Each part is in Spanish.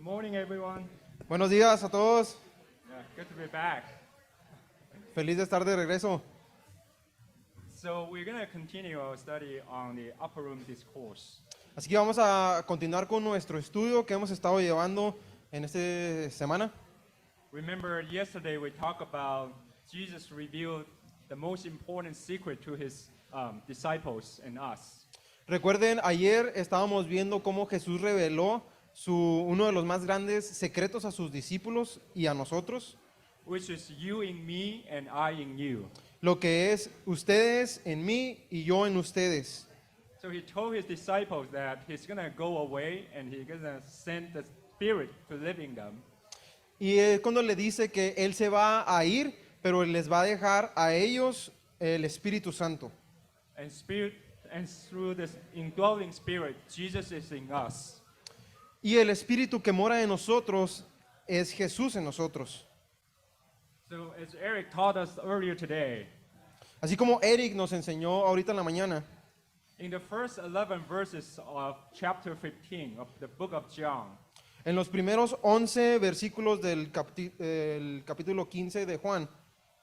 Good morning, everyone. Buenos días a todos. Yeah, good to be back. Feliz de estar de regreso. So we're going to continue our study on the upper room discourse. Así que vamos a continuar con nuestro estudio que hemos estado llevando en esta semana. Remember, yesterday we talked about Jesus revealed the most important secret to his disciples and us. Recuerden, ayer estábamos viendo cómo Jesús reveló uno de los más grandes secretos a sus discípulos y a nosotros, Which is you in me and I in you. lo que es ustedes en mí y yo en ustedes. So he told his disciples that he's going to go away and he's going to send the Spirit to live in them. Y es cuando le dice que Él se va a ir, pero les va a dejar a ellos el Espíritu Santo. And through this indwelling Spirit, Jesus is in us. Y el Espíritu que mora en nosotros es Jesús en nosotros. So as Eric taught us earlier today, Así como Eric nos enseñó ahorita en la mañana, in the first 11 verses of chapter 15 of the book of John, en los primeros 11 versículos del capítulo 15 de Juan,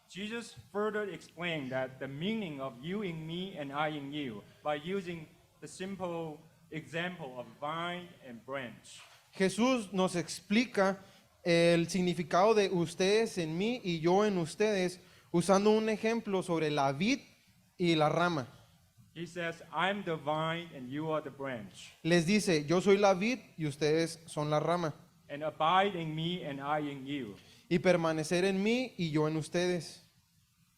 Jesus further explained that the meaning of you in me and I in you by using the simple example of vine and branch. Jesús nos explica el significado de ustedes en mí y yo en ustedes, usando un ejemplo sobre la vid y la rama. He says, I'm the vine and you are the branch. Les dice, yo soy la vid y ustedes son la rama. And abide in me and I in you. Y permanecer en mí y yo en ustedes.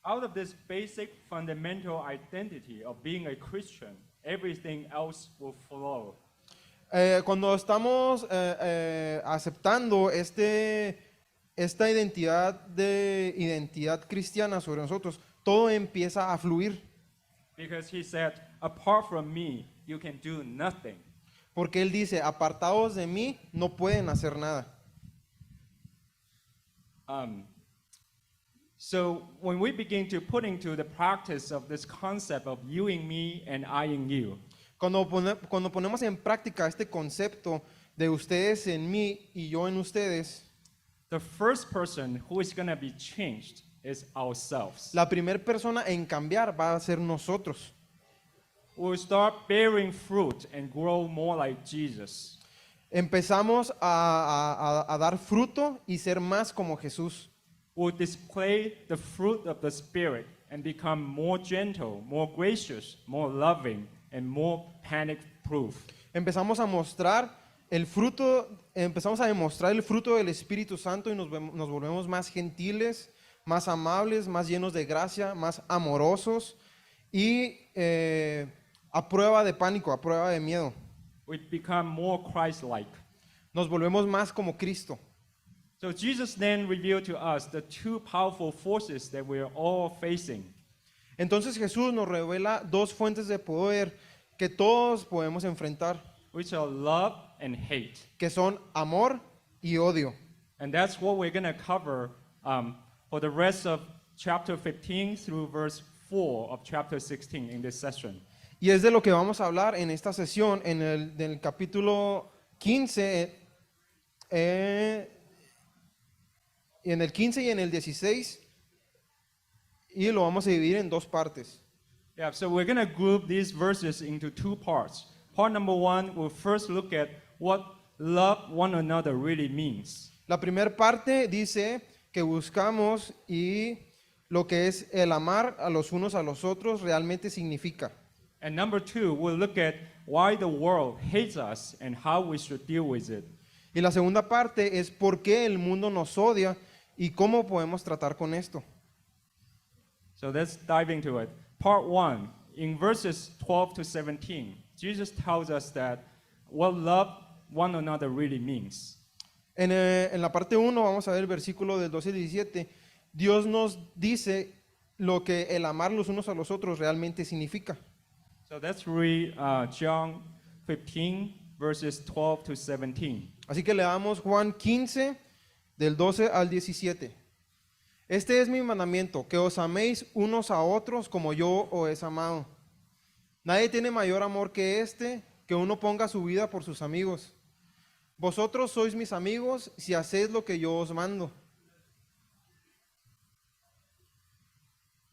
Out of this basic fundamental identity of being a Christian, everything else will flow. Cuando estamos aceptando esta identidad cristiana sobre nosotros, todo empieza a fluir. Because he said, apart from me, you can do nothing. Porque Él dice, apartados de mí, no pueden hacer nada. So when we begin to put into the practice of this concept of you in me and I in you, Cuando ponemos en práctica este concepto de ustedes en mí y yo en ustedes, the first person who is going to be changed is ourselves. la primera persona en cambiar va a ser nosotros. We'll start bearing fruit and grow more like Jesus. Empezamos a dar fruto y ser más como Jesús. We'll display the fruit of the Spirit and become more gentle, more gracious, more loving, and more panic-proof. Empezamos a demostrar el fruto del Espíritu Santo y nos volvemos más gentiles, más amables, más llenos de gracia, más amorosos y a prueba de pánico, a prueba de miedo. We become more Christ-like. Nos volvemos más como Cristo. So Jesus then revealed to us the two powerful forces that we are all facing. Entonces Jesús nos revela dos fuentes de poder que todos podemos enfrentar, Which are love and hate. que son amor y odio. And that's what we're going to cover for the rest of chapter 15 through verse 4 of chapter 16 in this session. Y es de lo que vamos a hablar en esta sesión, del capítulo 15, en el 15 y en el 16, y lo vamos a dividir en dos partes. Yeah, so we're going to group these verses into two parts. Part number one, we'll first look at what love one another really means. La primera parte dice que buscamos y lo que es el amar a los unos a los otros realmente significa. And number two, we'll look at why the world hates us and how we should deal with it. Y la segunda parte es por qué el mundo nos odia y cómo podemos tratar con esto. So let's dive into it. Part one, in verses 12 to 17, Jesus tells us that what love one another really means. En la parte 1 vamos a ver el versículo del 12 al 17. Dios nos dice lo que el amar los unos a los otros realmente significa. So let's read John 15, verses 12 to 17. Así que leamos Juan 15, del 12 al 17. Este es mi mandamiento, que os améis unos a otros como yo os he amado. Nadie tiene mayor amor que este, que uno ponga su vida por sus amigos. Vosotros sois mis amigos si hacéis lo que yo os mando.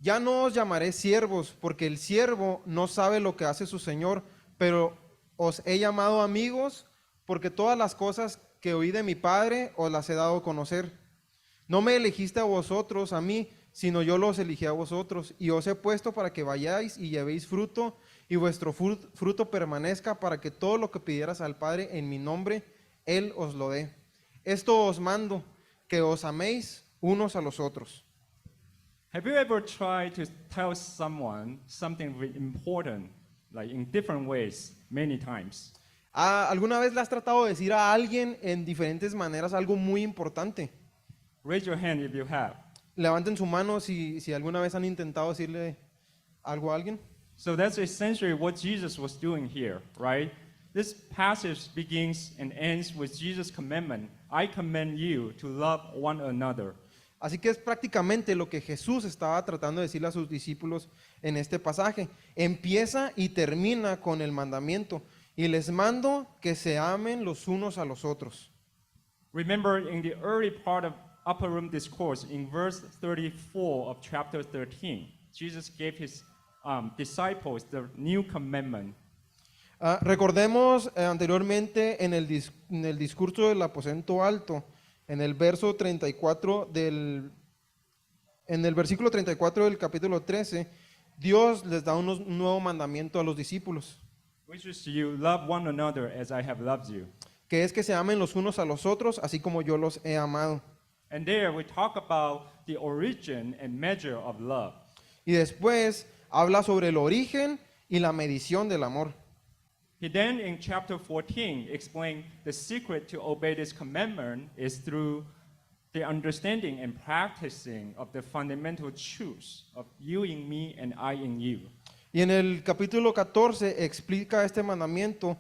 Ya no os llamaré siervos, porque el siervo no sabe lo que hace su señor, pero os he llamado amigos, porque todas las cosas que oí de mi Padre os las he dado a conocer. No me elegiste a vosotros, a mí, sino yo los elegí a vosotros, y os he puesto para que vayáis y llevéis fruto, y vuestro fruto permanezca, para que todo lo que pidieras al Padre en mi nombre, Él os lo dé. Esto os mando, que os améis unos a los otros. Have you ever tried to tell someone something very important, like in different ways, many times? ¿Alguna vez le has tratado de decir a alguien en diferentes maneras algo muy importante? Raise your hand if you have. Levanten su mano si alguna vez han intentado decirle algo a alguien. So that's essentially what Jesus was doing here, right? This passage begins and ends with Jesus' commandment. I command you to love one another. Así que es prácticamente lo que Jesús estaba tratando de decirle a sus discípulos en este pasaje. Empieza y termina con el mandamiento. Y les mando que se amen los unos a los otros. Remember in the early part of Upper Room Discourse, in verse 34 of chapter 13, Jesus gave his disciples the new commandment. Recordemos anteriormente en el discurso del aposento alto, en el verso 34 en el versículo 34 del capítulo 13, Dios les da un nuevo mandamiento a los discípulos, Which is you love one another as I have loved you. que es que se amen los unos a los otros, así como yo los he amado. And there we talk about the origin and measure of love. Y después habla sobre el origen y la medición del amor. He then in chapter 14 explained the secret to obey this commandment is through the understanding and practicing of the fundamental truths of you in me and I in you. Y en el capítulo 14 explica este mandamiento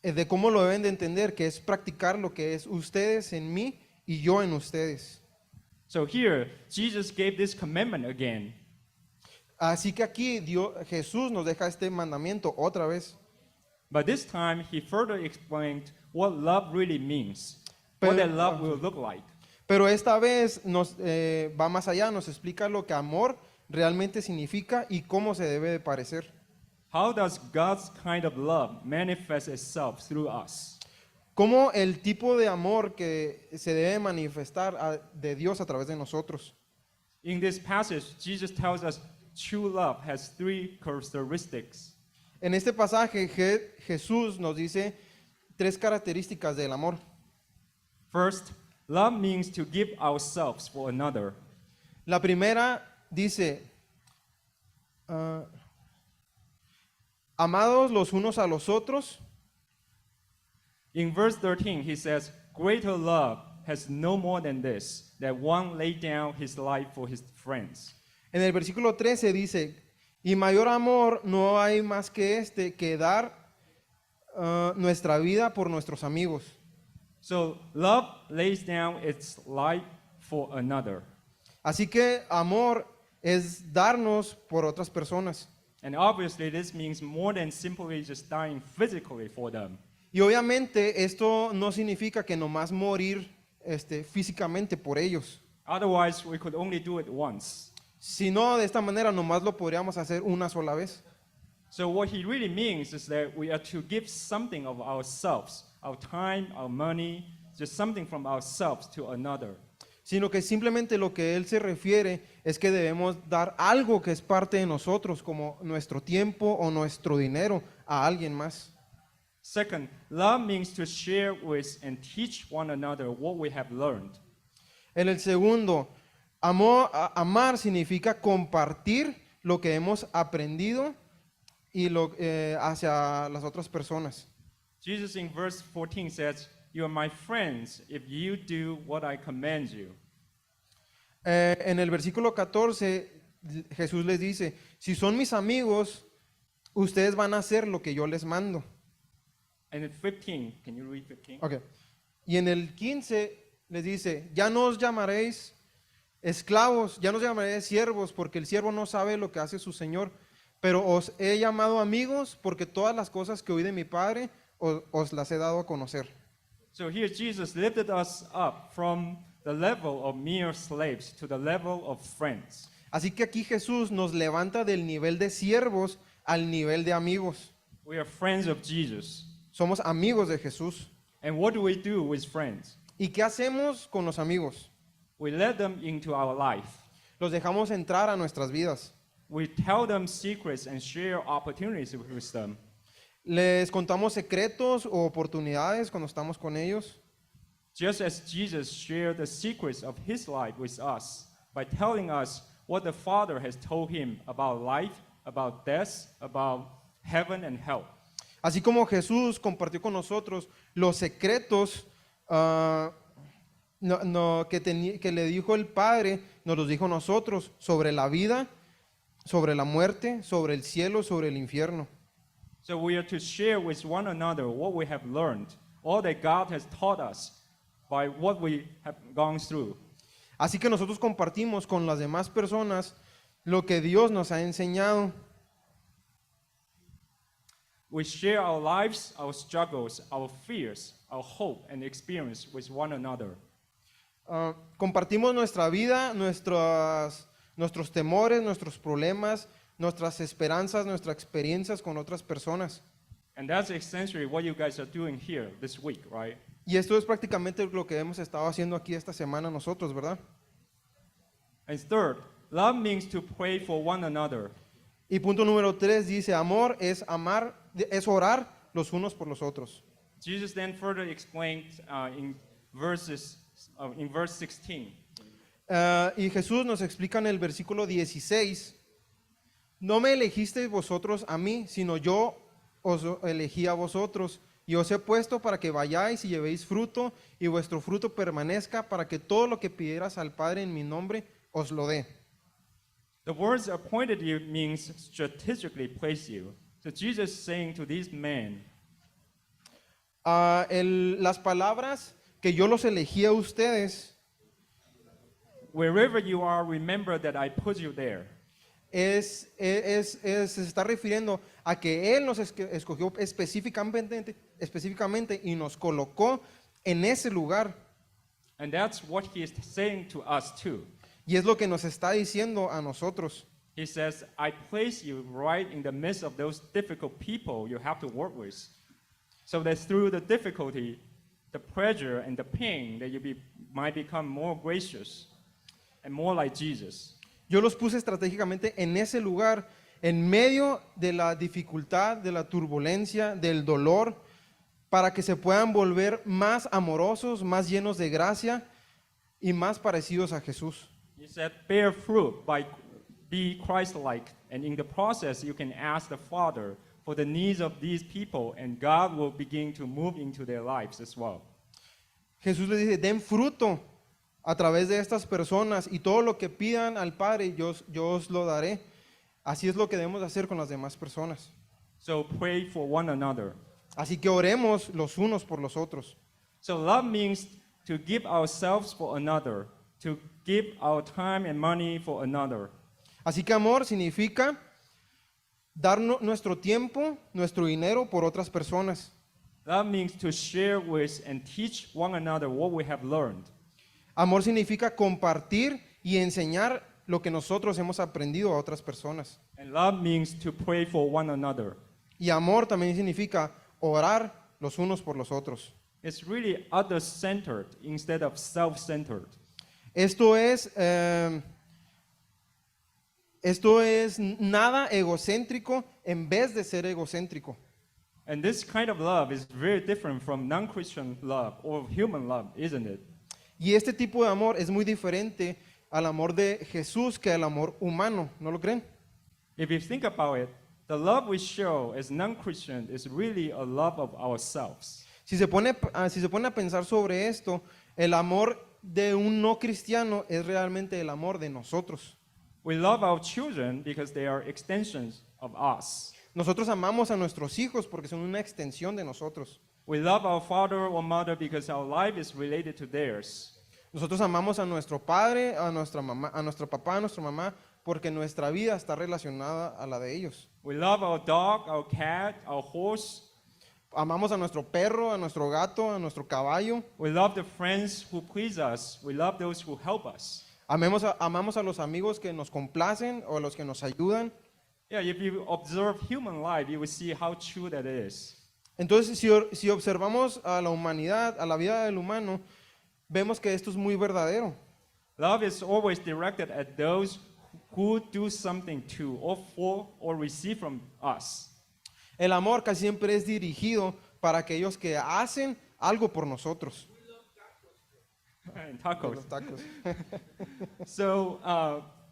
de cómo lo deben de entender, que es practicar lo que es ustedes en mí y yo en ustedes. So here, Jesus gave this commandment again. Así que aquí Jesús nos deja este mandamiento otra vez. But this time, he further explained what love really means, what that love will look like. Pero esta vez nos va más allá, nos explica lo que amor realmente significa y cómo se debe de parecer. How does God's kind of love manifest itself through us? Cómo el tipo de amor que se debe manifestar de Dios a través de nosotros. In this passage, Jesus tells us true love has three characteristics. En este pasaje Jesús nos dice tres características del amor. First, love means to give ourselves for another. La primera dice, amados los unos a los otros. In verse 13, he says, greater love has no more than this, that one laid down his life for his friends. En el versículo 13 dice, y mayor amor no hay más que este, que dar nuestra vida por nuestros amigos. So love lays down its life for another. Así que amor es darnos por otras personas. And obviously this means more than simply just dying physically for them. Y obviamente esto no significa que nomás morir físicamente por ellos. Otherwise, we could only do it once. Si no, de esta manera nomás lo podríamos hacer una sola vez. So what he really means is that we are to give something of ourselves, our time, our money, just something from ourselves to another. Sino que simplemente lo que él se refiere es que debemos dar algo que es parte de nosotros, como nuestro tiempo o nuestro dinero, a alguien más. Second, love means to share with and teach one another what we have learned. En el segundo, amar significa compartir lo que hemos aprendido y hacia las otras personas. Jesus in verse 14 says, "You are my friends if you do what I command you." En el versículo 14, Jesús les dice, si son mis amigos, ustedes van a hacer lo que yo les mando. And in 15, can you read 15? Okay. Y en el 15 les dice, ya no os llamaréis esclavos, ya no os llamaréis siervos, porque el siervo no sabe lo que hace su señor, pero os he llamado amigos, porque todas las cosas que oí de mi Padre os las he dado a conocer. So here Jesus lifted us up from the level of mere slaves to the level of friends. Así que aquí Jesús nos levanta del nivel de siervos al nivel de amigos. We are friends of Jesus. Somos amigos de Jesús. And what do we do with friends? ¿Y qué hacemos con los amigos? We let them into our life. Los dejamos entrar a nuestras vidas. We tell them secrets and share opportunities with them. Les contamos secretos o oportunidades cuando estamos con ellos. Just as Jesus shared the secrets of his life with us by telling us what the Father has told him about life, about death, about heaven and hell. Así como Jesús compartió con nosotros los secretos que le dijo el Padre, nos los dijo a nosotros sobre la vida, sobre la muerte, sobre el cielo, sobre el infierno. So we are to share with one another what we have learned, all that God has taught us by what we have gone through. Así que nosotros compartimos con las demás personas lo que Dios nos ha enseñado. We share our lives, our struggles, our fears, our hope and experience with one another. Compartimos nuestra vida, nuestros temores, nuestros problemas, nuestras esperanzas, nuestras experiencias con otras personas. And that's essentially what you guys are doing here this week, right? Y esto es prácticamente lo que hemos estado haciendo aquí esta semana nosotros, ¿verdad? And third, love means to pray for one another. Y punto número 3 dice, amor es amar, es orar los unos por los otros. Jesus then further explained in verse 16. Y Jesús nos explica en el versículo 16, no me elegisteis vosotros a mí, sino yo os elegí a vosotros, y os he puesto para que vayáis y llevéis fruto, y vuestro fruto permanezca, para que todo lo que pidieras al Padre en mi nombre, os lo dé. The words appointed you means strategically place you. So Jesus is saying to these men, Las palabras que yo los elegí a ustedes, wherever you are, remember that I put you there. se está refiriendo a que Él nos escogió específicamente y nos colocó en ese lugar. And that's what he is saying to us too. Y es lo que nos está diciendo a nosotros. He says, I place you right in the midst of those difficult people you have to work with. So that through the difficulty, the pressure and the pain, that you might become more gracious and more like Jesus. Yo los puse estratégicamente en ese lugar, en medio de la dificultad, de la turbulencia, del dolor, para que se puedan volver más amorosos, más llenos de gracia y más parecidos a Jesús. He said, bear fruit by be Christ-like, and in the process you can ask the Father for the needs of these people, and God will begin to move into their lives as well. Jesús les dice, den fruto a través de estas personas y todo lo que pidan al Padre yo os lo daré. Así es lo que debemos hacer con las demás personas. So pray for one another. Así que oremos los unos por los otros. So love means to give ourselves for another, to give our time and money for another. Así que amor significa dar nuestro tiempo, nuestro dinero por otras personas. Love means to share with and teach one another what we have learned. Amor significa compartir y enseñar lo que nosotros hemos aprendido a otras personas. And love means to pray for one another. Y amor también significa orar los unos por los otros. It's really other-centered instead of self-centered. Esto es nada egocéntrico en vez de ser egocéntrico. And this kind of love is very different from non-Christian love or human love, isn't it? Y este tipo de amor es muy diferente al amor de Jesús que al amor humano, ¿no lo creen? If you think about it, the love we show as non-Christian is really a love of ourselves. Si se pone a pensar sobre esto, el amor de un no cristiano es realmente el amor de nosotros. We love our children because they are extensions of us. Nosotros amamos a nuestros hijos porque son una extensión de nosotros. We love our father or mother because our life is related to theirs. Nosotros amamos a nuestro padre, a nuestra mamá, a nuestro papá, a nuestra mamá, porque nuestra vida está relacionada a la de ellos. We love our dog, our cat, our horse. amamos a nuestro perro, a nuestro gato, a nuestro caballo. We love the friends who please us. We love those who help us. Amamos a los amigos que nos complacen o a los que nos ayudan. Yeah, if you observe human life, you will see how true that is. Entonces, si observamos a la humanidad, a la vida del humano, vemos que esto es muy verdadero. Love is always directed at those who do something to, or for, or receive from us. El amor casi siempre es dirigido para aquellos que hacen algo por nosotros. And tacos. Los tacos. So,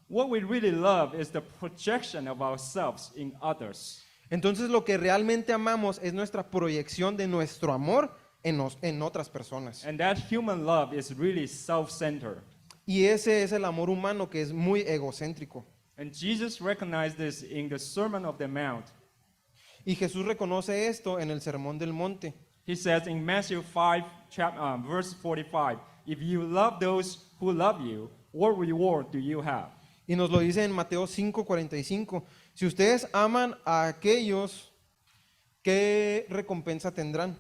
what we really love is the projection of ourselves in others. Entonces, lo que realmente amamos es nuestra proyección de nuestro amor en otras personas. And that human love is really self-centered. Y ese es el amor humano que es muy egocéntrico. And Jesus recognized this in the Sermon of the Mount. Y Jesús reconoce esto en el Sermón del Monte. He says in Matthew 5, verse 45, if you love those who love you, what reward do you have? Y nos lo dice en Mateo 5:45. Si ustedes aman a aquellos, ¿qué recompensa tendrán?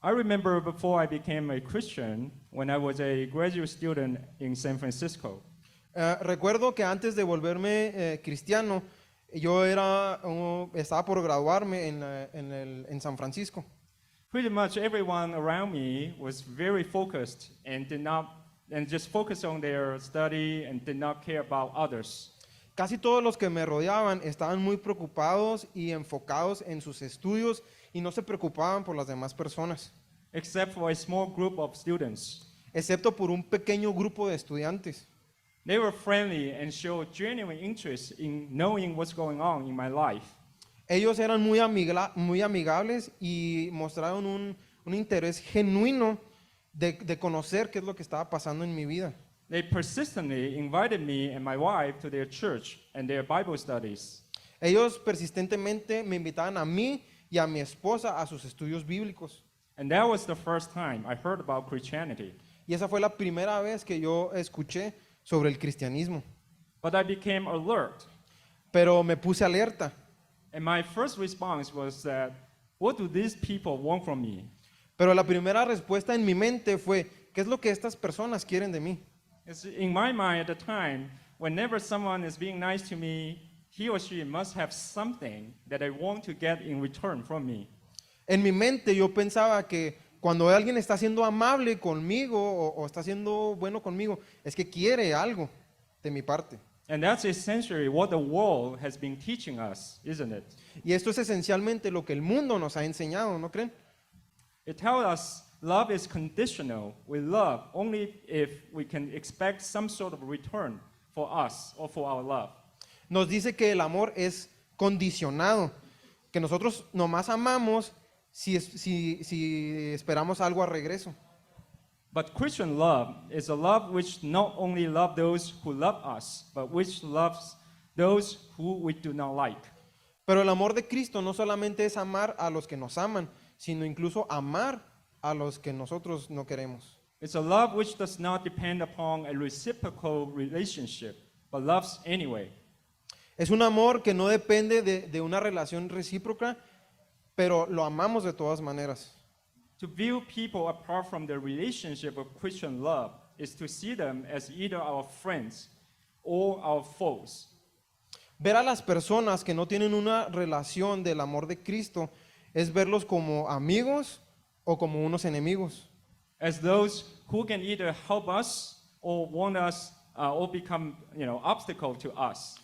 I remember before I became a Christian, when I was a graduate student in San Francisco, Recuerdo que antes de volverme cristiano, yo estaba por graduarme en San Francisco. pretty much everyone around me was very focused and just focused on their study and did not care about others. Casi todos los que me rodeaban estaban muy preocupados y enfocados en sus estudios y no se preocupaban por las demás personas, Except for a small group of students. excepto por un pequeño grupo de estudiantes. They were friendly and showed genuine interest in knowing what's going on in my life. Ellos eran muy amigables y mostraron un interés genuino de conocer qué es lo que estaba pasando en mi vida. They persistently invited me and my wife to their church and their Bible studies. Ellos persistentemente me invitaban a mí y a mi esposa a sus estudios bíblicos. And that was the first time I heard about Christianity. Y esa fue la primera vez que yo escuché sobre el cristianismo. But I became alert. Pero me puse alerta. And my first response was that, what do these people want from me? Pero la primera respuesta en mi mente fue, ¿qué es lo que estas personas quieren de mí? It's in my mind at the time, whenever someone is being nice to me, he or she must have something that I want to get in return from me. En mi mente yo pensaba que cuando alguien está siendo amable conmigo o está siendo bueno conmigo, es que quiere algo de mi parte. And that's essentially what the world has been teaching us, isn't it? Y esto es esencialmente lo que el mundo nos ha enseñado, ¿no creen? It tells us love is conditional. We love only if we can expect some sort of return for us or for our love. Nos dice que el amor es condicionado, que nosotros nomás amamos si esperamos algo a regreso. But Christian love is a love which not only loves those who love us, but which loves those who we do not like. Pero el amor de Cristo no solamente es amar a los que nos aman, sino incluso amar a los que nosotros no queremos. It's a love which does not depend upon a reciprocal relationship, but loves anyway. Es un amor que no depende de una relación recíproca, pero lo amamos de todas maneras. To view people apart from the relationship of Christian love is to see them as either our friends or our foes. Ver a las personas que no tienen una relación del amor de Cristo es verlos como amigos o como unos enemigos. As those who can either help us or want us or become, obstacle to us.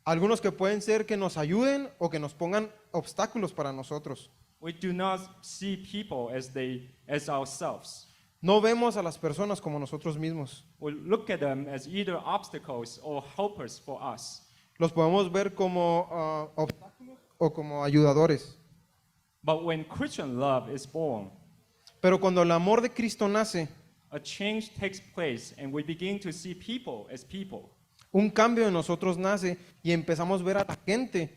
Algunos que pueden ser que nos ayuden o que nos pongan obstáculos para nosotros. We do not see people as ourselves. No vemos a las personas como nosotros mismos. We look at them as either obstacles or helpers for us. Los podemos ver como obstáculos o como ayudadores. But when Christian love is born, Pero cuando el amor de Cristo nace, a change takes place and we begin to see people as people. un cambio en nosotros nace y empezamos a ver a la gente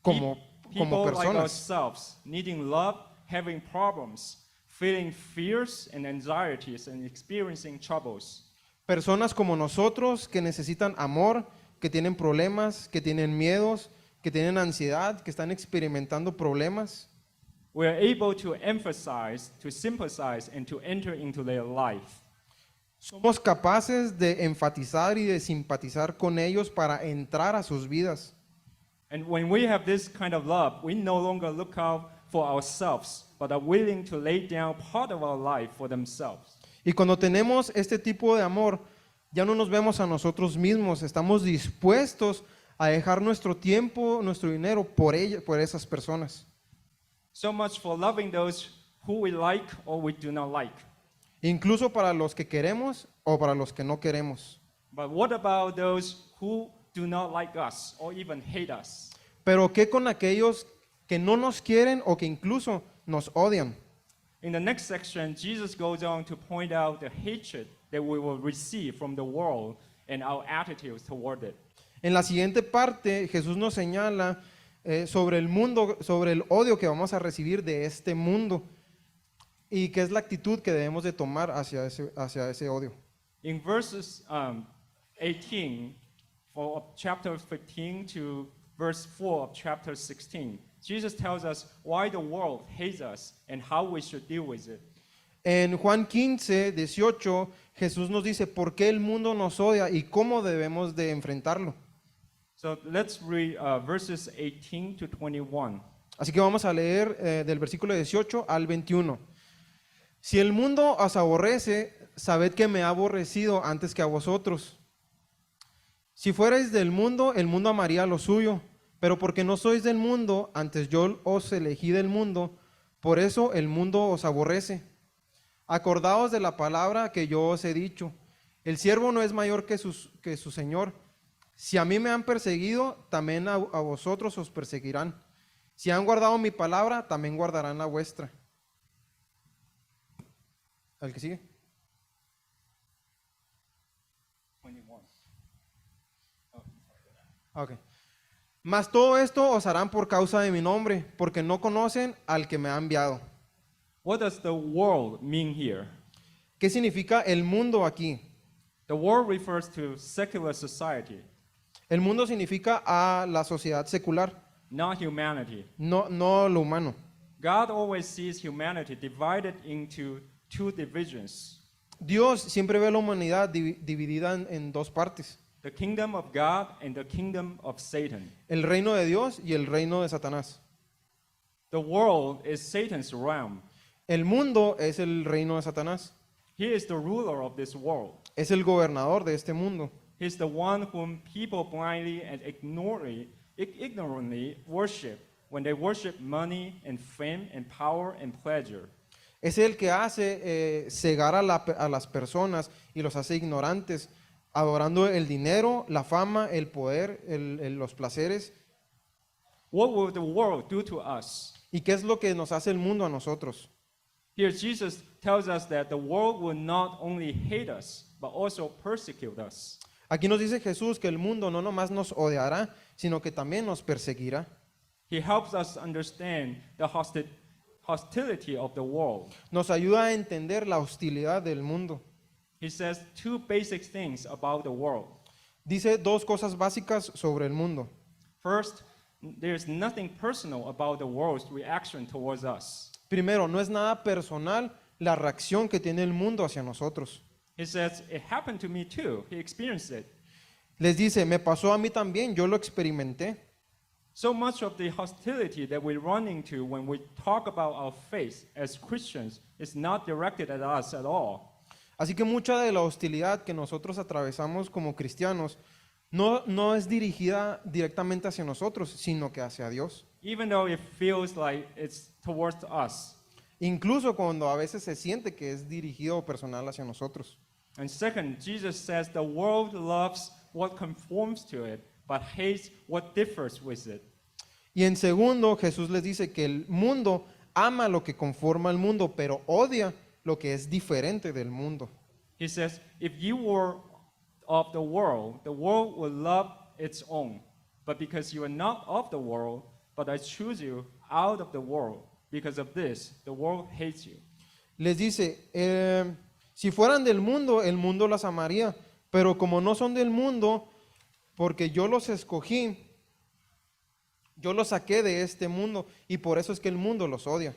como People like personas. ourselves, needing love, having problems, feeling fears and anxieties and experiencing troubles. Personas como nosotros que necesitan amor, que tienen problemas, que tienen miedos, que tienen ansiedad, que están experimentando problemas. we are able to emphasize, to sympathize, and to enter into their life. Somos capaces de enfatizar y de simpatizar con ellos para entrar a sus vidas. And when we have this kind of love, we no longer look out for ourselves, but are willing to lay down part of our life for themselves. Y cuando tenemos este tipo de amor, ya no nos vemos a nosotros mismos, estamos dispuestos a dejar nuestro tiempo, nuestro dinero por esas personas. So much for loving those who we like or we do not like. Incluso para los que queremos o para los que no queremos. But what about those who do not like us or even hate us? Pero ¿qué con aquellos que no nos quieren o que incluso nos odian? In the next section, Jesus goes on to point out the hatred that we will receive from the world and our attitudes toward it. En la siguiente parte, Jesús nos señala sobre el mundo, sobre el odio que vamos a recibir de este mundo y qué es la actitud que debemos de tomar hacia ese odio. In verses 18 of chapter 15 to verse 4 of chapter 16, Jesus tells us why the world hates us and how we should deal with it. En Juan 15, 18, Jesús nos dice por qué el mundo nos odia y cómo debemos de enfrentarlo. So let's read verses 18 to 21. Así que vamos a leer del versículo 18 al 21. Si el mundo os aborrece, sabed que me ha aborrecido antes que a vosotros. Si fuerais del mundo, el mundo amaría lo suyo, pero porque no sois del mundo, antes yo os elegí del mundo, por eso el mundo os aborrece. Acordaos de la palabra que yo os he dicho, el siervo no es mayor que su señor. Si a mí me han perseguido, también a vosotros os perseguirán. Si han guardado mi palabra, también guardarán la vuestra. ¿El que sigue? 21. Ok. Mas todo esto os harán por causa de mi nombre, porque no conocen al que me ha enviado. What does the world mean here? ¿Qué significa el mundo aquí? The world refers to secular society, El mundo significa a la sociedad secular, not humanity. no lo humano. God always sees humanity divided into two divisions, Dios siempre ve a la humanidad dividida en dos partes. the kingdom of God and the kingdom of Satan. El reino de Dios y el reino de Satanás. The world is Satan's realm. El mundo es el reino de Satanás. He is the ruler of this world. Es el gobernador de este mundo. He's the one whom people blindly and ignorantly worship when they worship money and fame and power and pleasure. Es el que hace cegar a las personas y los hace ignorantes, adorando el dinero, la fama, el poder, los placeres. What will the world do to us? ¿Y qué es lo que nos hace el mundo a nosotros? Here Jesus tells us that the world will not only hate us, but also persecute us. Aquí nos dice Jesús que el mundo no nomás nos odiará, sino que también nos perseguirá. He helps us understand the hostility of the world. Nos ayuda a entender la hostilidad del mundo. He says two basic things about the world. Dice dos cosas básicas sobre el mundo. First, there's nothing personal about the world's reaction towards us. Primero, no es nada personal la reacción que tiene el mundo hacia nosotros. He says, it happened to me too. He experienced it. Les dice, me pasó a mí también, yo lo experimenté. So much of the hostility that we run into when we talk about our faith as Christians is not directed at us at all. Así que mucha de la hostilidad que nosotros atravesamos como cristianos no es dirigida directamente hacia nosotros, sino que hacia Dios. Even though it feels like it's towards us. Incluso cuando a veces se siente que es dirigido personal hacia nosotros. And second, Jesus says the world loves what conforms to it, but hates what differs with it. Y en segundo, Jesús les dice que el mundo ama lo que conforma al mundo, pero odia lo que es diferente del mundo. He says, if you were of the world would love its own. But because you are not of the world, but I choose you out of the world, because of this, the world hates you. Les dice, si fueran del mundo, el mundo las amaría, pero como no son del mundo, porque yo los escogí, yo los saqué de este mundo, y por eso es que el mundo los odia.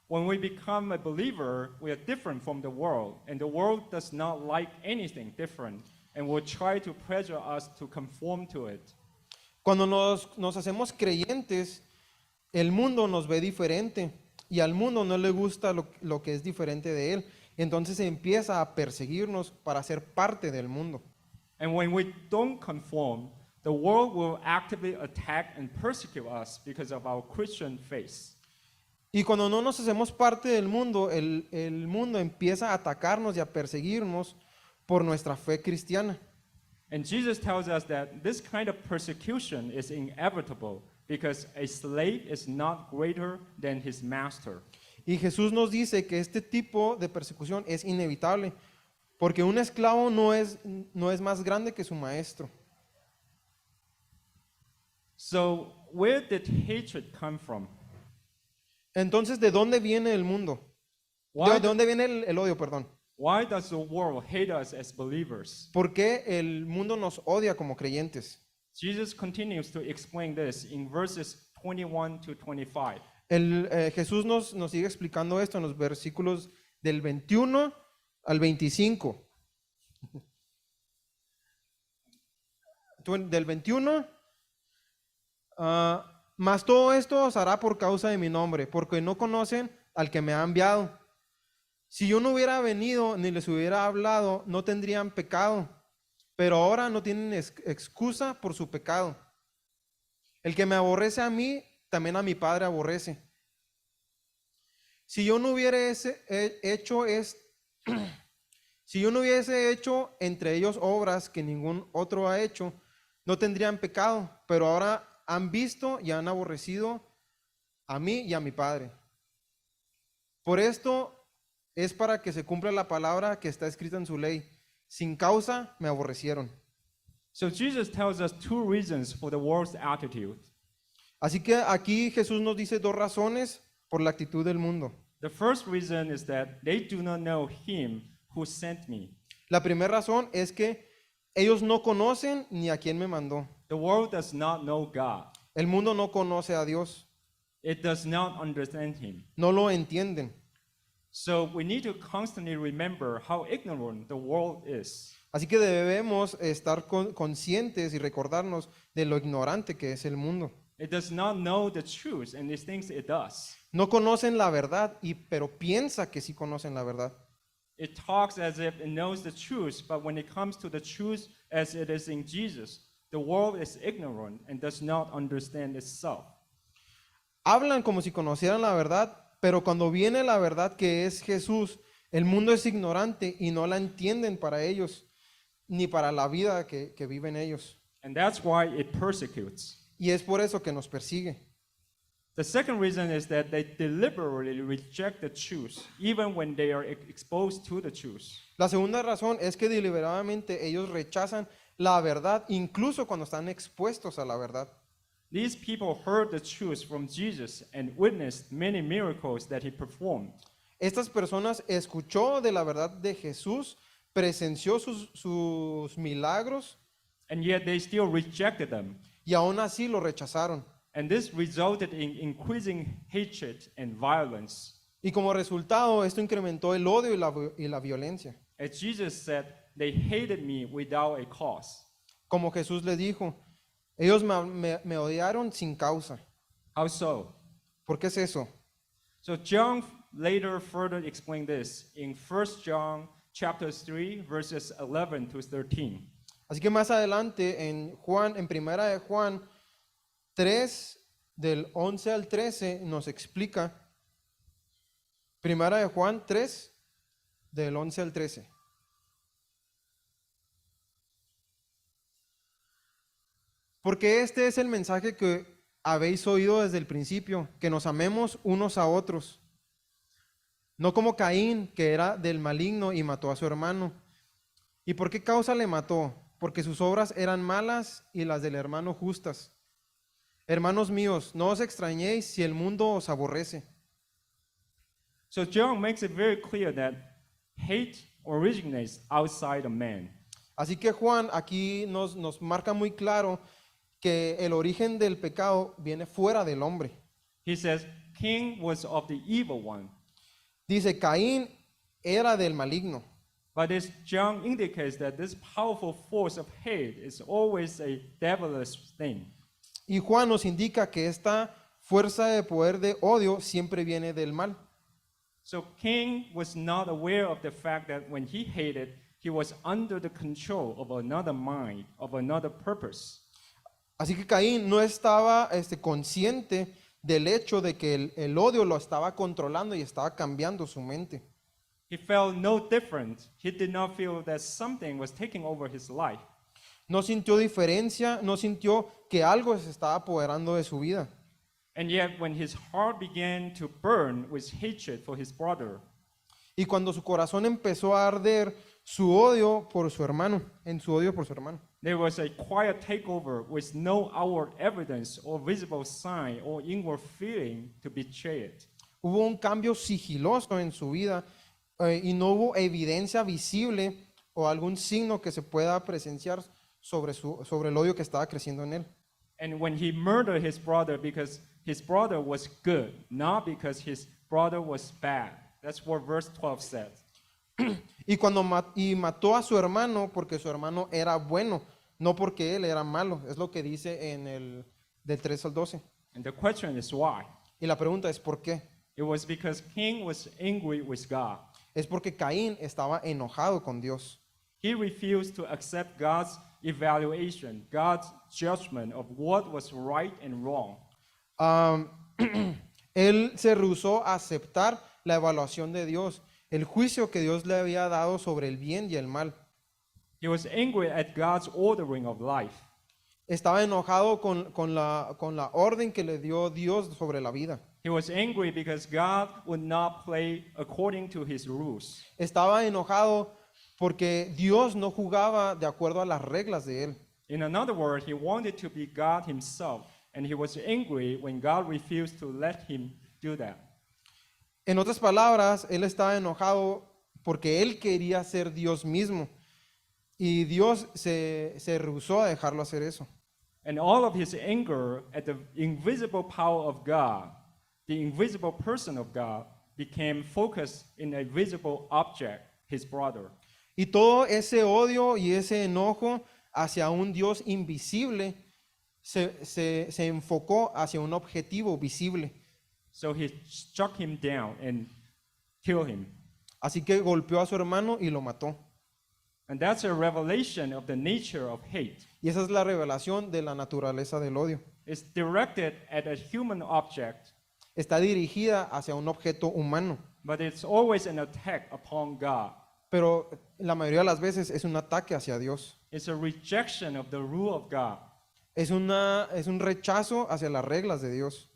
when we become a believer, we are different from the world, and the world does not like anything different, and will try to pressure us to conform to it. Cuando nos hacemos creyentes, el mundo nos ve diferente y al mundo no le gusta lo que es diferente de él. Entonces empieza a perseguirnos para ser parte del mundo. And when we don't conform, the world will actively attack and persecute us because of our Christian faith. Y cuando no nos hacemos parte del mundo, el mundo empieza a atacarnos y a perseguirnos por nuestra fe cristiana. And Jesus tells us that this kind of persecution is inevitable because a slave is not greater than his master. Y Jesús nos dice que este tipo de persecución es inevitable, porque un esclavo no es más grande que su maestro. So, where did hatred come from? Entonces, ¿de dónde viene el mundo? Why, ¿De dónde viene el odio, perdón? why does the world hate us as believers? ¿Por qué el mundo nos odia como creyentes? Jesus continues to explain this in verses 21 to 25. Jesús nos sigue explicando esto en los versículos del 21 al 25. Del 21, mas todo esto os hará por causa de mi nombre, porque no conocen al que me ha enviado. Si yo no hubiera venido ni les hubiera hablado, no tendrían pecado, pero ahora no tienen excusa por su pecado. El que me aborrece a mí, también a mi Padre aborrece. Si yo no hubiese hecho entre ellos obras que ningún otro ha hecho, no tendrían pecado, pero ahora han visto y han aborrecido a mí y a mi Padre. Por esto es para que se cumpla la palabra que está escrita en su ley. Sin causa me aborrecieron. So Jesus tells us two reasons for the world's attitude. Así que aquí Jesús nos dice dos razones por la actitud del mundo. The first reason is that they do not know him who sent me. La primera razón es que ellos no conocen ni a quién me mandó. The world does not know God. El mundo no conoce a Dios, It does not understand him. no lo entienden. So we need to constantly remember how ignorant the world is. Así que debemos estar conscientes y recordarnos de lo ignorante que es el mundo. It does not know the truth, and it thinks it does. No conocen la verdad, pero piensa que sí conocen la verdad. It talks as if it knows the truth, but when it comes to the truth as it is in Jesus, the world is ignorant and does not understand itself. Hablan como si conocieran la verdad, pero cuando viene la verdad que es Jesús, el mundo es ignorante y no la entienden para ellos, ni para la vida que viven ellos. And that's why it persecutes. Y es por eso que nos persigue. The second reason is that they deliberately reject the truth, even when they are exposed to the truth. La segunda razón es que deliberadamente ellos rechazan la verdad, incluso cuando están expuestos a la verdad. These people heard the truth from Jesus and witnessed many miracles that he performed. Estas personas escuchó de la verdad de Jesús, presenció sus milagros And yet they still rejected them. y aún así lo rechazaron. And this resulted in increasing hatred and violence. Y como resultado, esto incrementó el odio y la violencia. As Jesus said, they hated me without a cause. Como Jesús le dijo, ellos me odiaron sin causa. How so? ¿Por qué es eso? So John later further explained this in 1 John chapter 3 verses 11 to 13. Así que más adelante en primera de Juan 3 del 11 al 13 nos explica. Primera de Juan 3 del 11 al 13. Porque este es el mensaje que habéis oído desde el principio, que nos amemos unos a otros. No como Caín, que era del maligno y mató a su hermano. ¿Y por qué causa le mató? Porque sus obras eran malas y las del hermano justas. Hermanos míos, no os extrañéis si el mundo os aborrece. So John makes it very clear that hate originates outside a man. Así que Juan aquí nos marca muy claro que el origen del pecado viene fuera del hombre. He says, Cain was of the evil one, Dice, Caín era del maligno. But this John indicates that this powerful force of hate is always a devilish thing. Y Juan nos indica que esta fuerza de poder de odio siempre viene del mal. So Cain was not aware of the fact that when he hated, he was under the control of another mind, of another purpose. Así que Caín no estaba consciente del hecho de que el odio lo estaba controlando y estaba cambiando su mente. He felt no different. He did not feel that something was taking over his life. No sintió diferencia, no sintió que algo se estaba apoderando de su vida. And yet, when his heart began to burn with hatred for his brother, Y cuando su corazón empezó a arder su odio por su hermano, en su odio por su hermano, there was a quiet takeover with no outward evidence or visible sign or inward feeling to betray it. hubo un cambio sigiloso en su vida y no hubo evidencia visible o algún signo que se pueda presenciar sobre el odio que estaba creciendo en él. And when he murdered his brother because his brother was good, not because his brother was bad. That's what verse 12 says. Y cuando mató a su hermano porque su hermano era bueno, no porque él era malo. Es lo que dice en el del 3 al 12. And the question is why? Y la pregunta es ¿por qué? It was because Cain was angry with God. Es porque Caín estaba enojado con Dios. He refused to accept God's evaluation, God's judgment of what was right and wrong. Él se rehusó a aceptar la evaluación de Dios, el juicio que Dios le había dado sobre el bien y el mal. He was angry at God's ordering of life. Estaba enojado con la orden que le dio Dios sobre la vida. He was angry because God would not play according to his rules. Estaba enojado porque Dios no jugaba de acuerdo a las reglas de él. In another word, he wanted to be God himself, and he was angry when God refused to let him do that. En otras palabras, él estaba enojado porque él quería ser Dios mismo y Dios se rehusó a dejarlo hacer eso. And all of his anger at the invisible power of God, the invisible person of God, became focused in a visible object, his brother. Y todo ese odio y ese enojo hacia un Dios invisible se enfocó hacia un objetivo visible. So he struck him down and killed him. Así que golpeó a su hermano y lo mató. And that's a revelation of the nature of hate. Y esa es la revelación de la naturaleza del odio. It's directed at a human object, Está dirigida hacia un objeto humano, but it's always an attack upon God. pero la mayoría de las veces es un ataque hacia Dios. It's a rejection of the rule of God. Es un rechazo hacia las reglas de Dios.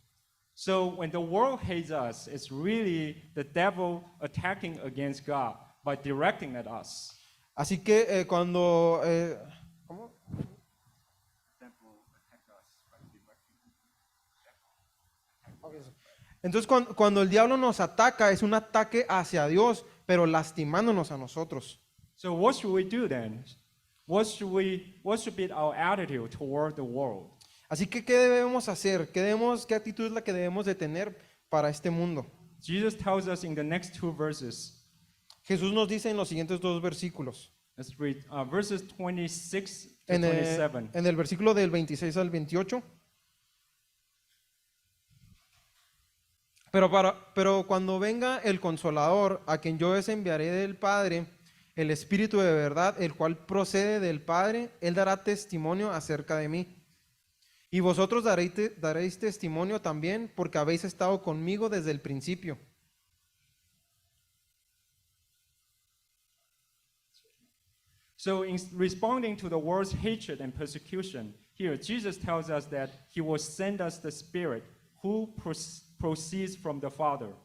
So when the world hates us, it's really the devil attacking against God by directing at us. Así que cuando... ¿cómo? Ok, sí. Entonces cuando el diablo nos ataca es un ataque hacia Dios, pero lastimándonos a nosotros. So what should we do then? What should be our attitude toward the world? Así que ¿qué debemos hacer? ¿Qué actitud es la que debemos de tener para este mundo? Jesus tells us in the next two verses. Jesús nos dice en los siguientes dos versículos. Let's read verses 26 to En 27. el versículo del 26 al 28. Pero cuando venga el Consolador, a quien yo les enviaré del Padre, el Espíritu de verdad, el cual procede del Padre, Él dará testimonio acerca de mí. Y vosotros daréis testimonio también, porque habéis estado conmigo desde el principio. So in responding to the world's hatred and persecution, here Jesus tells us that he will send us the Spirit who proceeds from the Father.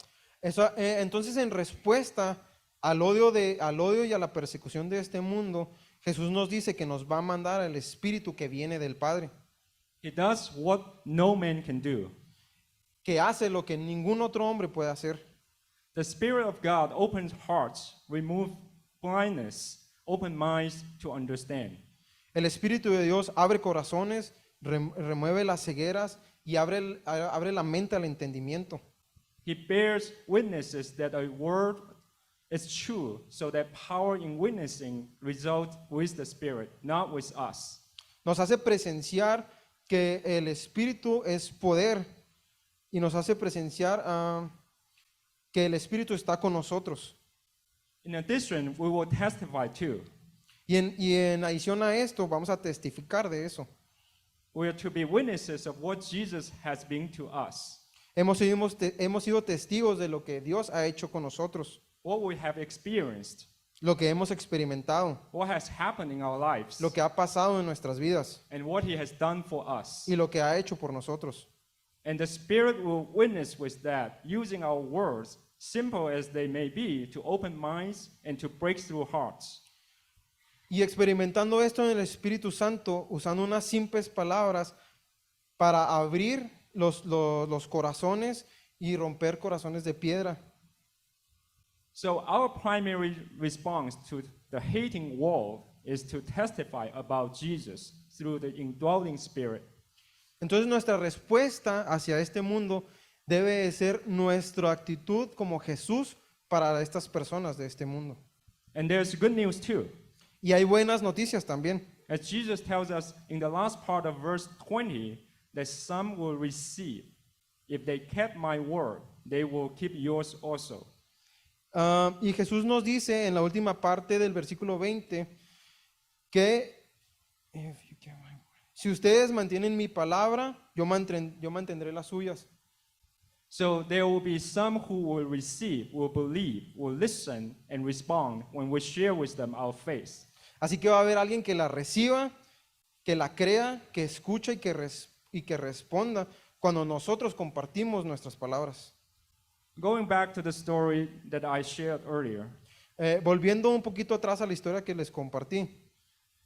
Entonces, en respuesta al odio y a la persecución de este mundo, Jesús nos dice que nos va a mandar el Espíritu que viene del Padre, He does what no man can do. que hace lo que ningún otro hombre puede hacer. The Spirit of God opens hearts, removes blindness, opens minds to understand. El Espíritu de Dios abre corazones, remueve las cegueras y abre la mente al entendimiento. He bears witnesses that a word is true, so that power in witnessing results with the Spirit, not with us. Nos hace presenciar que el Espíritu es poder y nos hace presenciar que el Espíritu está con nosotros. In addition, we will testify too. Y en adición a esto, vamos a testificar de eso. We are to be witnesses of what Jesus has been to us, Hemos sido testigos de lo que Dios ha hecho con nosotros, what we have experienced, lo que hemos experimentado, what has happened in our lives, lo que ha pasado en nuestras vidas and what He has done for us. y lo que ha hecho por nosotros. And the Spirit will witness with that, using our words, simple as they may be, to open minds and to break through hearts. Y experimentando esto en el Espíritu Santo, usando unas simples palabras para abrir los corazones y romper corazones de piedra. So our primary response to the hating world is to testify about Jesus through the indwelling Spirit. Entonces nuestra respuesta hacia este mundo debe de ser nuestra actitud como Jesús para estas personas de este mundo. And there's good news too. Y hay buenas noticias también. As Jesus tells us in the last part of verse 20, that some will receive. If they kept my word, they will keep yours also. Y Jesús nos dice en la última parte del versículo 20 que si ustedes mantienen mi palabra, yo mantendré las suyas. So there will be some who will receive, will believe, will listen, and respond when we share with them our faith. Así que va a haber alguien que la reciba, que la crea, que escucha y que responda cuando nosotros compartimos nuestras palabras. Going back to the story that I shared earlier. Volviendo un poquito atrás a la historia que les compartí.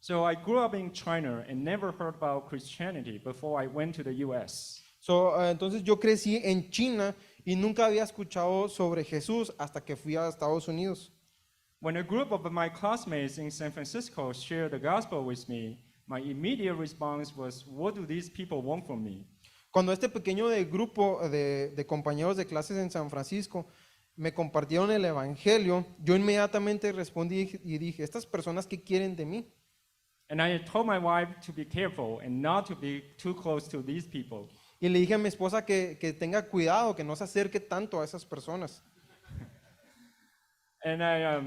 So I grew up in China and never heard about Christianity before I went to the US. Entonces yo crecí en China y nunca había escuchado sobre Jesús hasta que fui a Estados Unidos. When a group of my classmates in San Francisco shared the gospel with me, my immediate response was, what do these people want from me? Cuando este pequeño grupo de compañeros de clases en San Francisco me compartieron el evangelio, yo inmediatamente respondí y dije, ¿estas personas qué quieren de mí? And I told my wife to be careful and not to be too close to these people. Y le dije a mi esposa que tenga cuidado, que no se acerque tanto a esas personas. And I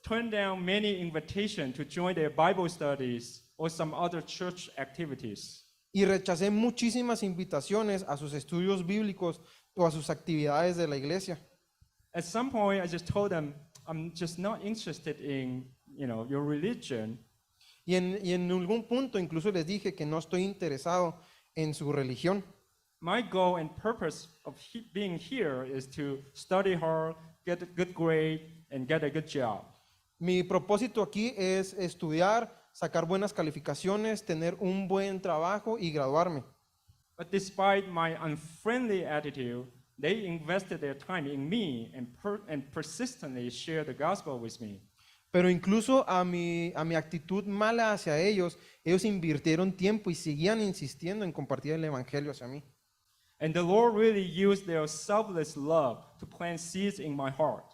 turned down many invitations to join their Bible studies or some other church activities. Y rechacé muchísimas invitaciones a sus estudios bíblicos o a sus actividades de la iglesia. At some point, I just told them, I'm just not interested in, your religion. Y en algún punto incluso les dije que no estoy interesado en su religión. My goal and purpose of being here is to study hard, get a good grade, and get a good job. Mi propósito aquí es estudiar, sacar buenas calificaciones, tener un buen trabajo y graduarme. But despite my unfriendly attitude, they invested their time in me and persistently shared the gospel with me. Pero incluso a mi actitud mala hacia ellos invirtieron tiempo y seguían insistiendo en compartir el evangelio hacia mí. And the Lord really used their selfless love to plant seeds in my heart.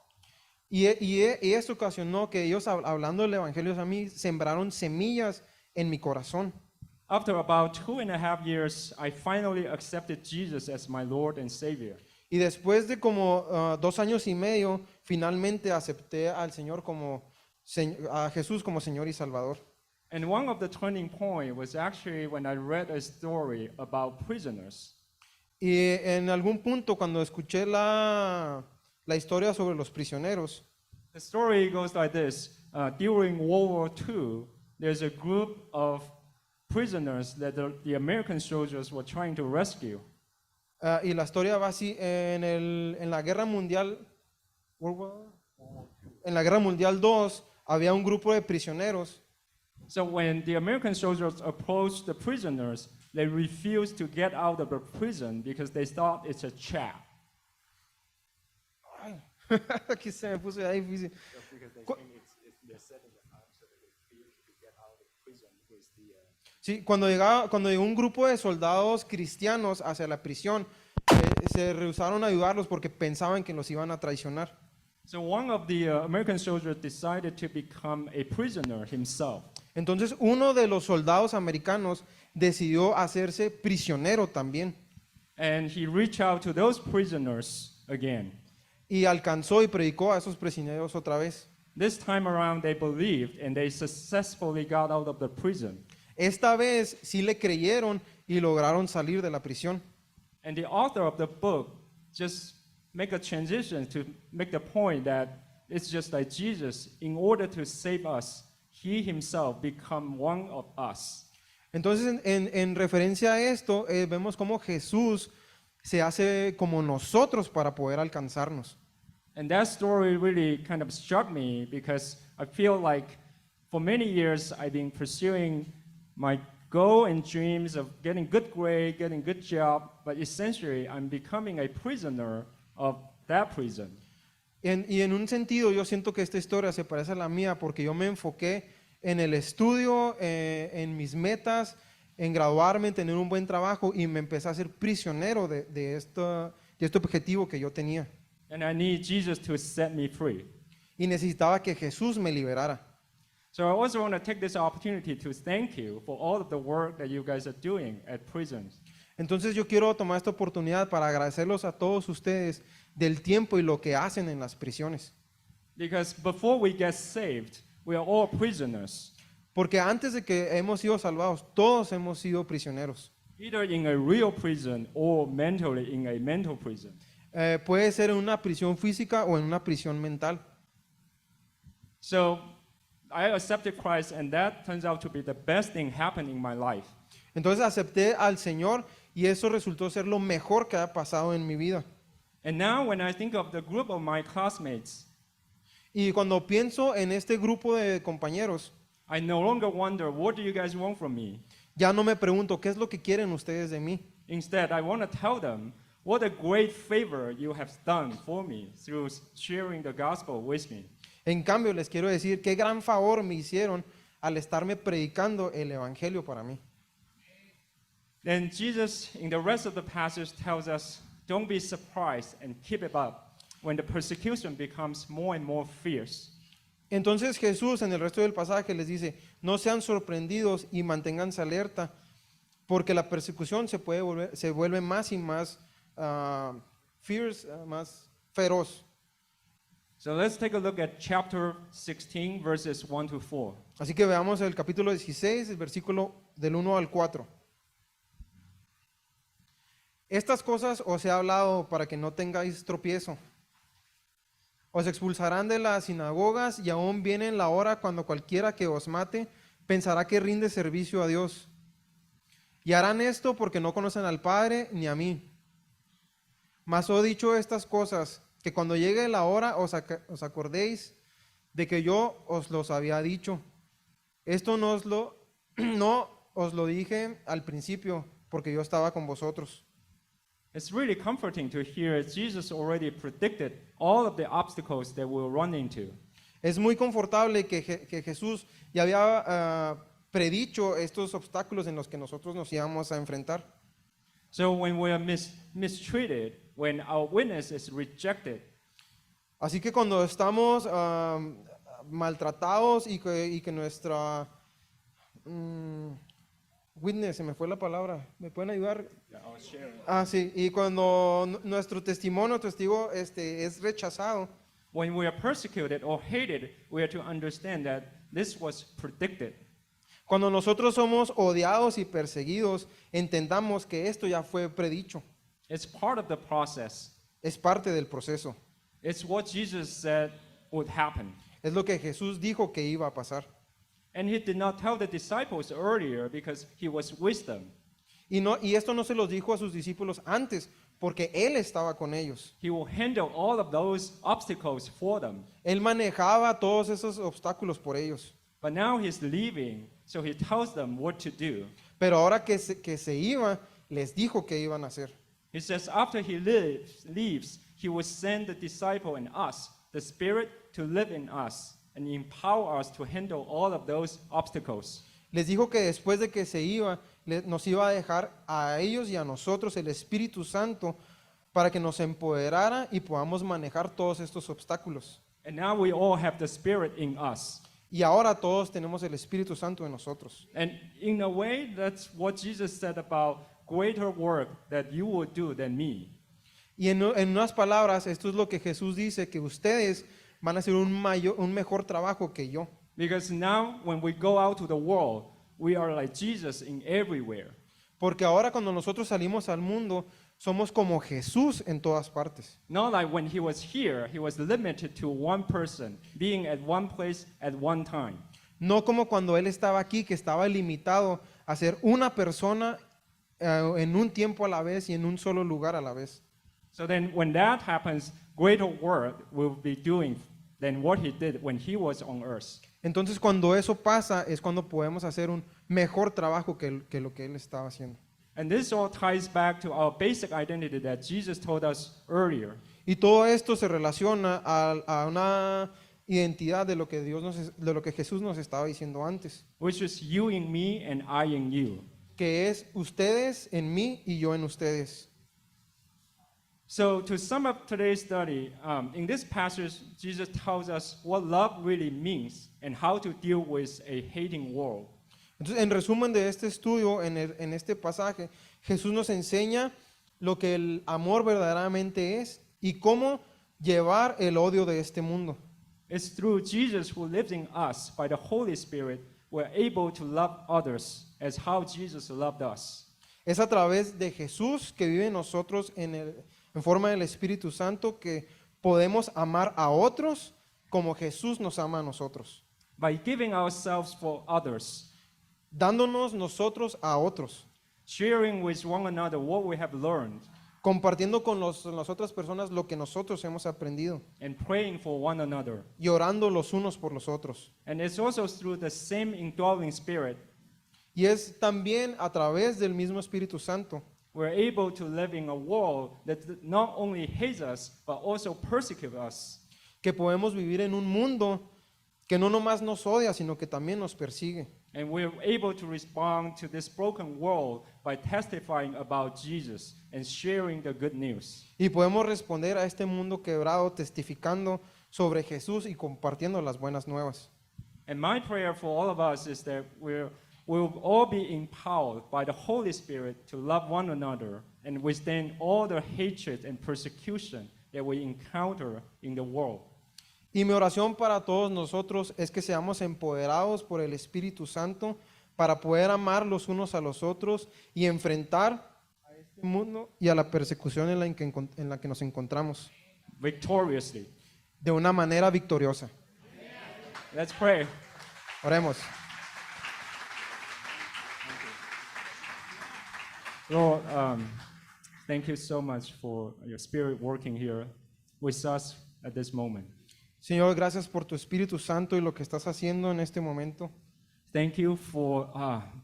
Y esto ocasionó que ellos, hablando del evangelio hacia mí, sembraron semillas en mi corazón. After about 2.5 years, I finally accepted Jesus as my Lord and Savior. Y después de como 2 años y medio, finalmente acepté al Señor a Jesús como Señor y Salvador. And one of the turning points was actually when I read a story about prisoners. Y en algún punto, cuando escuché la historia sobre los prisioneros, The story goes like this. During World War II, there's a group of prisoners that the American soldiers were trying to rescue. y la historia va así, en la Guerra Mundial, en la Guerra Mundial II, había un grupo de prisioneros. So when the American soldiers approached the prisoners, they refused to get out of the prison because they thought it's a trap. Aquí se me puso ya difícil. Sí, cuando llegó un grupo de soldados cristianos hacia la prisión, se rehusaron a ayudarlos porque pensaban que los iban a traicionar. So one of the American soldiers decided to become a prisoner himself. Entonces uno de los soldados americanos decidió hacerse prisionero también And he reached out to those prisoners again. y alcanzó y predicó a esos prisioneros otra vez. This time around, they believed and they successfully got out of the prison. Esta vez sí le creyeron y lograron salir de la prisión. And the author of the book just make a transition to make the point that it's just like Jesus, in order to save us, he himself become one of us. Entonces, en referencia a esto, vemos cómo Jesús se hace como nosotros para poder alcanzarnos. And that story really kind of struck me because I feel like for many years I've been pursuing my goal and dreams of getting good grade, getting good job, but essentially I'm becoming a prisoner of that prison. Y en un sentido, yo siento que esta historia se parece a la mía porque yo me enfoqué en el estudio, en mis metas, en graduarme, en tener un buen trabajo y me empecé a ser prisionero de este objetivo que yo tenía. And I need Jesus to set me free. Y necesitaba que Jesús me liberara. So I also want to take this opportunity to thank you for all of the work that you guys are doing at prisons. Entonces yo quiero tomar esta oportunidad para agradecerlos a todos ustedes del tiempo y lo que hacen en las prisiones. Because before we get saved, we are all prisoners, Porque antes de que hemos sido salvados, todos hemos sido prisioneros. either in a real prison or mentally in a mental prison. Puede ser en una prisión física o en una prisión mental. So I accepted Christ, and that turns out to be the best thing happening in my life. Entonces acepté al Señor y eso resultó ser lo mejor que ha pasado en mi vida. And now when I think of the group of my classmates, Y cuando pienso en este grupo de compañeros, I no longer wonder, what do you guys want from me? ya no me pregunto, ¿qué es lo que quieren ustedes de mí? Instead, I want to tell them what a great favor you have done for me through sharing the gospel with me. En cambio, les quiero decir qué gran favor me hicieron al estarme predicando el Evangelio para mí. Then Jesus, in the rest of the passage, tells us, don't be surprised and keep it up when the persecution becomes more and more fierce. Entonces Jesús en el resto del pasaje les dice, no sean sorprendidos y manténganse alerta, porque la persecución se vuelve más y más fierce, más feroz. So let's take a look at chapter 16, verses 1 to 4. Así que veamos el capítulo 16, el versículo del 1 al 4. Estas cosas os he hablado para que no tengáis tropiezo. Os expulsarán de las sinagogas y aún viene la hora cuando cualquiera que os mate pensará que rinde servicio a Dios. Y harán esto porque no conocen al Padre ni a mí. Mas os he dicho estas cosas, que cuando llegue la hora os acordéis de que yo os los había dicho. Esto no os lo dije al principio, porque yo estaba con vosotros. It's really comforting to hear Jesus already predicted all of the obstacles that we'll run into. Es muy confortable que Jesús ya había predicho estos obstáculos en los que nosotros nos íbamos a enfrentar. So when we are mistreated, when our witness is rejected, Así que cuando estamos maltratados y que nuestra witness, se me fue la palabra, ¿me pueden ayudar? Sí, y cuando nuestro testigo es rechazado, when we are persecuted or hated, we are to understand that this was predicted. cuando nosotros somos odiados y perseguidos, entendamos que esto ya fue predicho, It's part of the process. es parte del proceso, It's what Jesus said would happen. es lo que Jesús dijo que iba a pasar. And he did not tell the disciples earlier because he was with them. Y esto no se los dijo a sus discípulos antes, porque Él estaba con ellos. He will handle all of those obstacles for them. Él manejaba todos esos obstáculos por ellos. But now he's leaving, so he tells them what to do. Pero ahora que se iba, les dijo qué iban a hacer. He says after he leaves, he will send the disciple and us, the Spirit, to live in us and empower us to handle all of those obstacles. Les dijo que después de que se iba, nos iba a dejar a ellos y a nosotros el Espíritu Santo para que nos empoderara y podamos manejar todos estos obstáculos. And now we all have the Spirit in us. Y ahora todos tenemos el Espíritu Santo en nosotros. And in a way, that's what Jesus said about greater work that you will do than me. Y en unas palabras, esto es lo que Jesús dice, que ustedes van a hacer un mejor trabajo que yo. Because now when we go out to the world, we are like Jesus in everywhere. Porque ahora cuando nosotros salimos al mundo, somos como Jesús en todas partes. Not like when he was here, he was limited to one person, being at one place at one time. No como cuando Él estaba aquí, que estaba limitado a ser una persona en un tiempo a la vez y en un solo lugar a la vez. So then when that happens, greater work will be doing than what he did when he was on earth. Entonces cuando eso pasa es cuando podemos hacer un mejor trabajo que lo que Él estaba haciendo. And this all ties back to our basic identity that Jesus told us earlier. Y todo esto se relaciona a una identidad de lo que de lo que Jesús nos estaba diciendo antes, Which is you in me and I in you. que es ustedes en mí y yo en ustedes. So to sum up today's study, in this passage, Jesus tells us what love really means and how to deal with a hating world. Entonces, en resumen de este estudio, en este pasaje, Jesús nos enseña lo que el amor verdaderamente es y cómo llevar el odio de este mundo. It's through Jesus who lives in us by the Holy Spirit we're able to love others as how Jesus loved us. Es a través de Jesús que vive en nosotros en forma del Espíritu Santo que podemos amar a otros como Jesús nos ama a nosotros, By giving ourselves for others, dándonos nosotros a otros, sharing with one another what we have learned, compartiendo con las otras personas lo que nosotros hemos aprendido and praying for one another. y orando los unos por los otros. And it's also through the same indwelling Spirit Y es también a través del mismo Espíritu Santo we're able to live in a world that not only hates us, but also persecutes us. que podemos vivir en un mundo que no nomás nos odia, sino que también nos persigue. And we're able to respond to this broken world by testifying about Jesus and sharing the good news. Y podemos responder a este mundo quebrado testificando sobre Jesús y compartiendo las buenas nuevas. And my prayer for all of us is that we'll all be empowered by the Holy Spirit to love one another and withstand all the hatred and persecution that we encounter in the world. Y mi oración para todos nosotros es que seamos empoderados por el Espíritu Santo para poder amar los unos a los otros y enfrentar a este mundo y a la persecución en la que nos encontramos Victoriously. de una manera victoriosa. Let's pray. Oremos. Lord, thank you so much for your Spirit working here with us at this moment. Señor, gracias por tu Espíritu Santo y lo que estás haciendo en este momento. Thank you for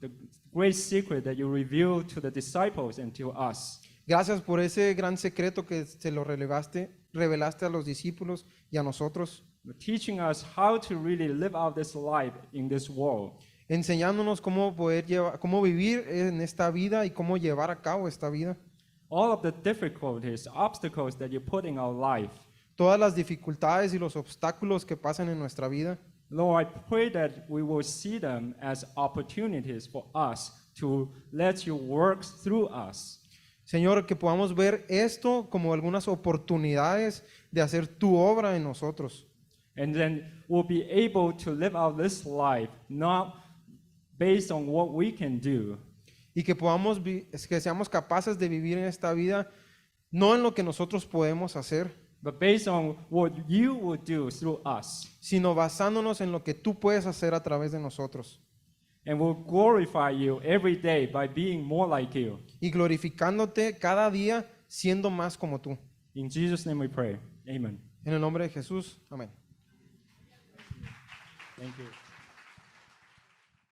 the great secret that you revealed to the disciples and to us. Gracias por ese gran secreto que se lo revelaste a los discípulos y a nosotros, Teaching us how to really live out this life in this world. enseñándonos cómo vivir en esta vida y cómo llevar a cabo esta vida. All of the difficulties, obstacles that you put in our life. Todas las dificultades y los obstáculos que pasan en nuestra vida. Lord, I pray that we will see them as opportunities for us to let you work through us. Señor, que podamos ver esto como algunas oportunidades de hacer tu obra en nosotros. And then we'll be able to live out this life not based on what we can do, Y que que seamos capaces de vivir en esta vida no en lo que nosotros podemos hacer, but based on what you will do through us. sino basándonos en lo que tú puedes hacer a través de nosotros. And we'll glorify you every day by being more like you. Y glorificándote cada día siendo más como tú. In Jesus' name we pray. Amen. En el nombre de Jesús, amén. Thank you.